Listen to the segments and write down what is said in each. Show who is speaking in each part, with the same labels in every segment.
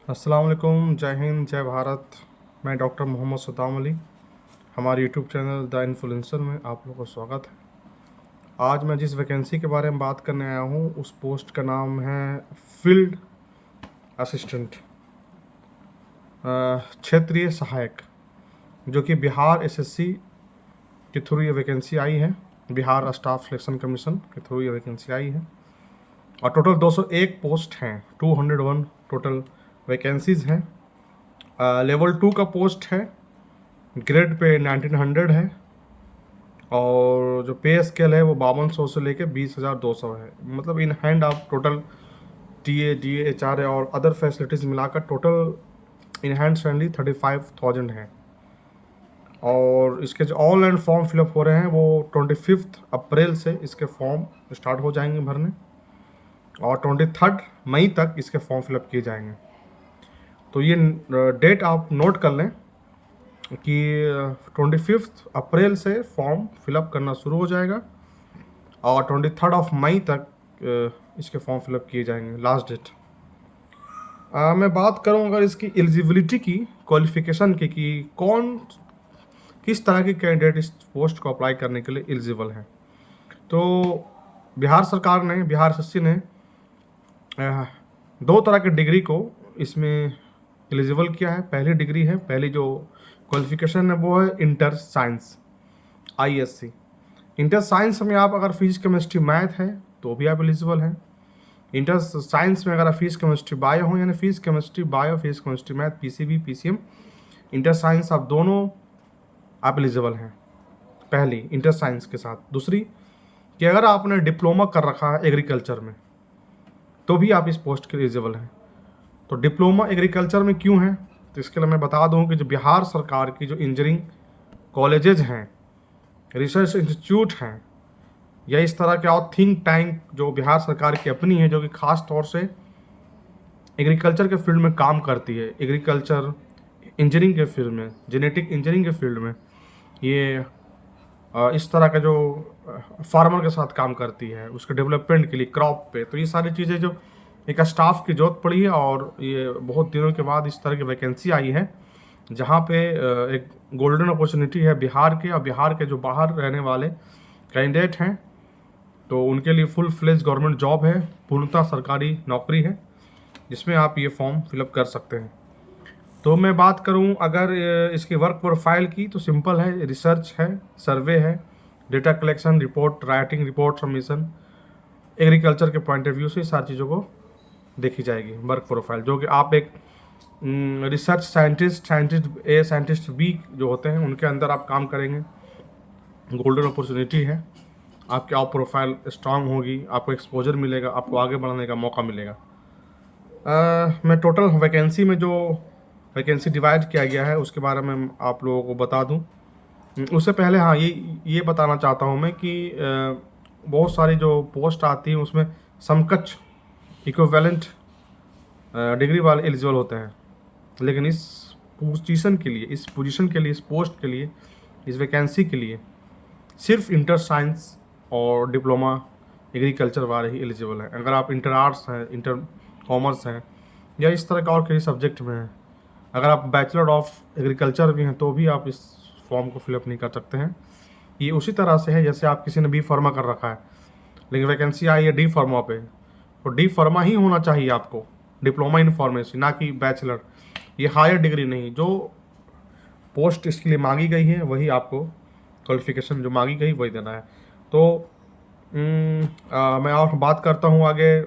Speaker 1: अस्सलाम वालेकुम, जय हिंद, जय भारत। मैं डॉक्टर मोहम्मद सद्दाम अली। हमारे यूट्यूब चैनल द इन्फ्लुएंसर में आप लोगों को स्वागत है। आज मैं जिस वैकेंसी के बारे में बात करने आया हूँ उस पोस्ट का नाम है फील्ड असिस्टेंट, क्षेत्रीय सहायक, जो कि बिहार एसएससी के थ्रू ये वैकेंसी आई है। बिहार स्टाफ सिलेक्शन कमीशन के थ्रू ये वैकेंसी आई है और टोटल 201 पोस्ट हैं, 201 टोटल वैकेंसीज़ हैं। लेवल 2 का पोस्ट है, ग्रेड पे 1900 है और जो पे स्केल है वो 5200 से लेके 20,200 है। मतलब इन हैंड आप टोटल टीए, डीए, एचआर और अदर फैसिलिटीज़ मिलाकर टोटल इन हैंड सैलरी 35,000 है। और इसके जो ऑनलाइन फॉर्म फिलअप हो रहे हैं वो 25 अप्रैल से इसके फॉर्म स्टार्ट हो जाएंगे भरने और 23 मई तक इसके फॉर्म फिलअप किए जाएंगे। तो ये डेट आप नोट कर लें कि 25 अप्रैल से फॉर्म फिलअप करना शुरू हो जाएगा और 23 मई तक इसके फॉर्म फिलअप किए जाएंगे, लास्ट डेट। मैं बात करूं अगर इसकी एलिजिबिलिटी की, क्वालिफिकेशन की, कि कौन किस तरह के कैंडिडेट इस पोस्ट को अप्लाई करने के लिए एलिजिबल हैं, तो बिहार सरकार ने, बिहार एसएससी ने 2 तरह के डिग्री को इसमें एलिजिबल किया है। पहली डिग्री है, पहली जो क्वालिफिकेशन है वो है inter science, ISC. Inter science में आप अगर फिजिक्स केमिस्ट्री मैथ है तो भी आप एलिजिबल हैं। इंटर साइंस में अगर आप फिजिक्स केमिस्ट्री बायो हो, यानी physics chemistry bio, physics chemistry math, PCB, PCM, inter science, आप दोनों आप एलिजिबल हैं। पहली इंटर साइंस के साथ। दूसरी कि अगर आपने डिप्लोमा कर रखा है एग्रीकल्चर में तो भी आप इस पोस्ट के एलिजिबल हैं। तो डिप्लोमा एग्रीकल्चर में क्यों है, तो इसके लिए मैं बता दूं कि जो बिहार सरकार की जो इंजीनियरिंग कॉलेजेज हैं, रिसर्च इंस्टीट्यूट हैं, या इस तरह के और थिंक टैंक जो बिहार सरकार की अपनी है, जो कि ख़ास तौर से एग्रीकल्चर के फील्ड में काम करती है, एग्रीकल्चर इंजीनियरिंग के फील्ड में, जेनेटिक इंजीनियरिंग के फील्ड में, ये इस तरह का जो फार्मर के साथ काम करती है उसके डेवलपमेंट के लिए, क्रॉप पे। तो ये सारी चीज़ें जो एक स्टाफ की जरूरत पड़ी है और ये बहुत दिनों के बाद इस तरह की वैकेंसी आई है जहाँ पे एक गोल्डन अपॉर्चुनिटी है बिहार के, और बिहार के जो बाहर रहने वाले कैंडिडेट हैं तो उनके लिए फुल फ्लेज गवर्नमेंट जॉब है, पूर्णतः सरकारी नौकरी है, जिसमें आप ये फॉर्म फिलअप कर सकते हैं। तो मैं बात करूं अगर इसकी वर्क प्रोफाइल की, तो सिंपल है, रिसर्च है, सर्वे है, data collection, report writing, report submission, agriculture के पॉइंट ऑफ व्यू से सारी चीज़ों को देखी जाएगी वर्क प्रोफाइल, जो कि आप एक रिसर्च साइंटिस्ट, साइंटिस्ट ए, साइंटिस्ट बी जो होते हैं उनके अंदर आप काम करेंगे। गोल्डन अपॉर्चुनिटी है, आपकी आप प्रोफाइल स्ट्रांग होगी, आपको एक्सपोजर मिलेगा, आपको आगे बढ़ने का मौका मिलेगा। मैं टोटल वैकेंसी में जो वैकेंसी डिवाइड किया गया है उसके बारे में आप लोगों को बता दूं। उससे पहले हाँ, ये बताना चाहता हूं मैं कि बहुत सारी जो पोस्ट आती हैं उसमें समकक्ष इक्विवेलेंट डिग्री वाले एलिजिबल होते हैं, लेकिन इस पोजीशन के लिए, इस पोजीशन के लिए, इस पोस्ट के लिए, इस वैकेंसी के लिए सिर्फ इंटर साइंस और डिप्लोमा एग्रीकल्चर वाले ही एलिजिबल हैं। अगर आप इंटर आर्ट्स हैं, इंटर कॉमर्स हैं, या इस तरह का और किसी सब्जेक्ट में हैं, अगर आप बैचलर ऑफ एग्रीकल्चर भी हैं तो भी आप इस फॉर्म को फिलअप नहीं कर सकते हैं। ये उसी तरह से है जैसे आप किसी ने बी फार्मा कर रखा है लेकिन वैकेंसी आई है डी फार्मा पे, तो डी फार्मा ही होना चाहिए आपको, डिप्लोमा इन फार्मेसी, ना कि बैचलर। ये हायर डिग्री नहीं, जो पोस्ट इसके लिए मांगी गई है वही आपको, क्वालिफिकेशन जो मांगी गई वही देना है। तो मैं और बात करता हूँ आगे।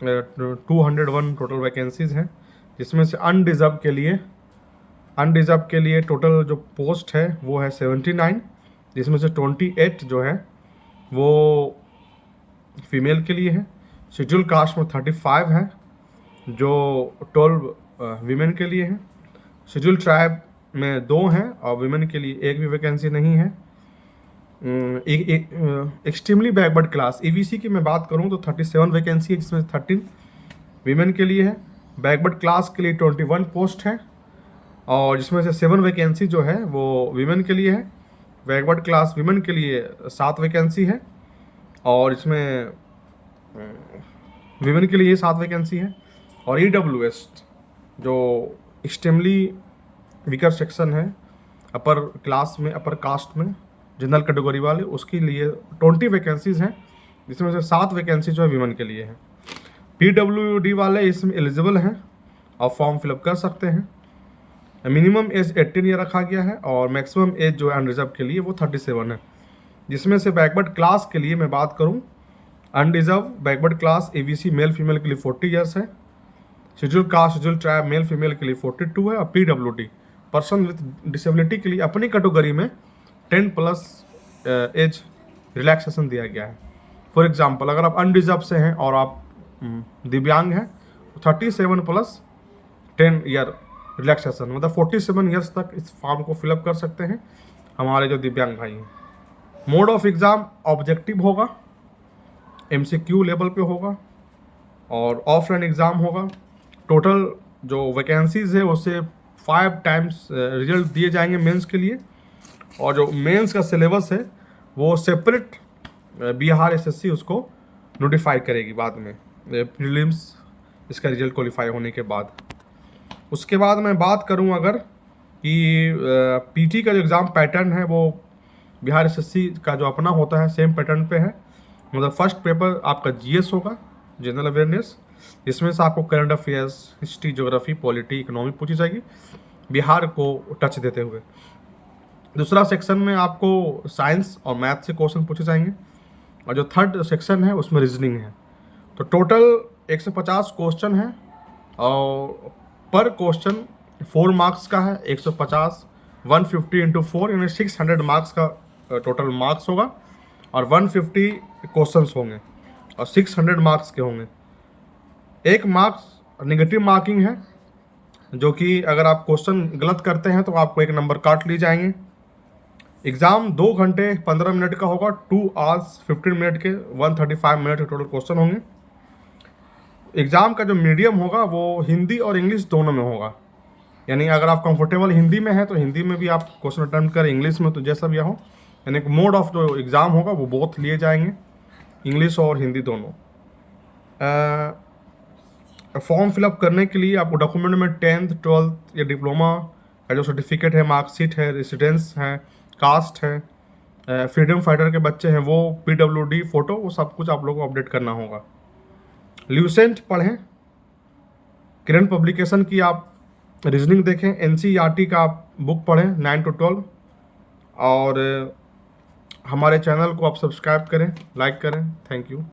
Speaker 1: 201 टोटल वैकेंसीज़ हैं, जिसमें से अनडिज़र्व के लिए टोटल जो पोस्ट है वो है 79, जिसमें से 28 जो है वो फीमेल के लिए है। शेड्यूल कास्ट में 35 है जो 12 वीमेन के लिए है। शेड्यूल ट्राइब में 2 हैं और वीमेन के लिए एक भी वैकेंसी नहीं है। एक्सट्रीमली बैकवर्ड क्लास ईबीसी की मैं बात करूं तो 37 वैकेंसी है, जिसमें 13 वीमेन के लिए है। बैकवर्ड क्लास के लिए 21 पोस्ट है और जिसमें से 7 वैकेंसी जो है वो वीमेन के लिए है। बैकवर्ड क्लास वीमेन के लिए 7 वैकेंसी है और इसमें वीमेन के लिए 7 वैकेंसी है। और ईडब्ल्यूएस जो एक्सट्रीमली वीकर सेक्शन है अपर क्लास में, अपर कास्ट में, जनरल कैटेगरी वाले, उसके लिए 20 वैकेंसीज़ हैं, जिसमें से 7 वैकेंसी जो है वीमेन के लिए हैं। PWD वाले इसमें एलिजिबल हैं और फॉर्म फिलअप कर सकते हैं। मिनिमम एज 18 ईयर रखा गया है और मैक्सिमम एज जो है अनरिजर्व के लिए वो 37 है। जिसमें से बैकवर्ड क्लास के लिए मैं बात करूं, unreserve backward class ABC male female के लिए 40 ईयर्स है, schedule caste schedule tribe male female के लिए 42 है, और PWD पर्सन विथ डिसेबिलिटी के लिए अपनी कैटेगरी में 10+ एज रिलैक्सेशन दिया गया है। फॉर एग्जांपल, अगर आप अनरिजर्व से हैं और आप दिव्यांग हैं तो 37+ 10 ईयर रिलैक्सेशन, मतलब 47 ईयर्स तक इस फॉर्म को फिलअप कर सकते हैं हमारे जो दिव्यांग भाई हैं। मोड ऑफ एग्ज़ाम ऑब्जेक्टिव होगा, MCQ लेवल पे होगा और ऑफलाइन एग्ज़ाम होगा। टोटल जो वैकेंसीज़ है उससे 5 टाइम्स रिजल्ट दिए जाएंगे मेंस के लिए, और जो मेंस का सिलेबस है वो सेपरेट बिहार SSC उसको नोटिफाई करेगी बाद में, प्रीलिम्स इसका रिजल्ट क्वालिफाई होने के बाद। उसके बाद मैं बात करूं अगर कि PT का जो एग्ज़ाम पैटर्न है वो बिहार SSC का जो अपना होता है सेम पैटर्न पे है। मतलब फर्स्ट पेपर आपका GS होगा, जनरल अवेयरनेस, जिसमें से आपको current affairs, history, geography, polity, economy पूछी जाएगी बिहार को टच देते हुए। दूसरा सेक्शन में आपको साइंस और मैथ से क्वेश्चन पूछे जाएंगे, और जो थर्ड सेक्शन है उसमें रीजनिंग है। तो टोटल 150 क्वेश्चन है और पर क्वेश्चन 4 मार्क्स का है। 150 150 × 4 यानी 600 मार्क्स का टोटल मार्क्स होगा, और 150 क्वेश्चंस होंगे और 600 मार्क्स के होंगे। 1 मार्क्स नेगेटिव मार्किंग है, जो कि अगर आप क्वेश्चन गलत करते हैं तो आपको 1 नंबर काट लिए जाएंगे। एग्ज़ाम 2 घंटे 15 मिनट का होगा, 2 hours 15 मिनट के 135 मिनट के टोटल क्वेश्चन होंगे। एग्ज़ाम का जो मीडियम होगा वो हिंदी और इंग्लिश दोनों में होगा, यानी अगर आप कंफर्टेबल हिंदी में हैं तो हिंदी में भी आप क्वेश्चन अटेम्प्ट करें, इंग्लिश में तो जैसा भी हो, यानी मोड ऑफ जो एग्ज़ाम होगा वो बोथ लिए जाएंगे, इंग्लिश और हिंदी दोनों। फॉर्म फिलअप करने के लिए आपको डॉक्यूमेंट में 10th 12th या डिप्लोमा का जो सर्टिफिकेट है, मार्कशीट है, रेसिडेंस है, कास्ट है, फ्रीडम फाइटर के बच्चे हैं वो, PWD फ़ोटो, वो सब कुछ आप लोगों को अपडेट करना होगा। ल्यूसेंट पढ़ें, किरण पब्लिकेशन की आप रीजनिंग देखें, NCERT का आप बुक पढ़ें 9 to 12, और हमारे चैनल को आप सब्सक्राइब करें, लाइक करें। Thank you.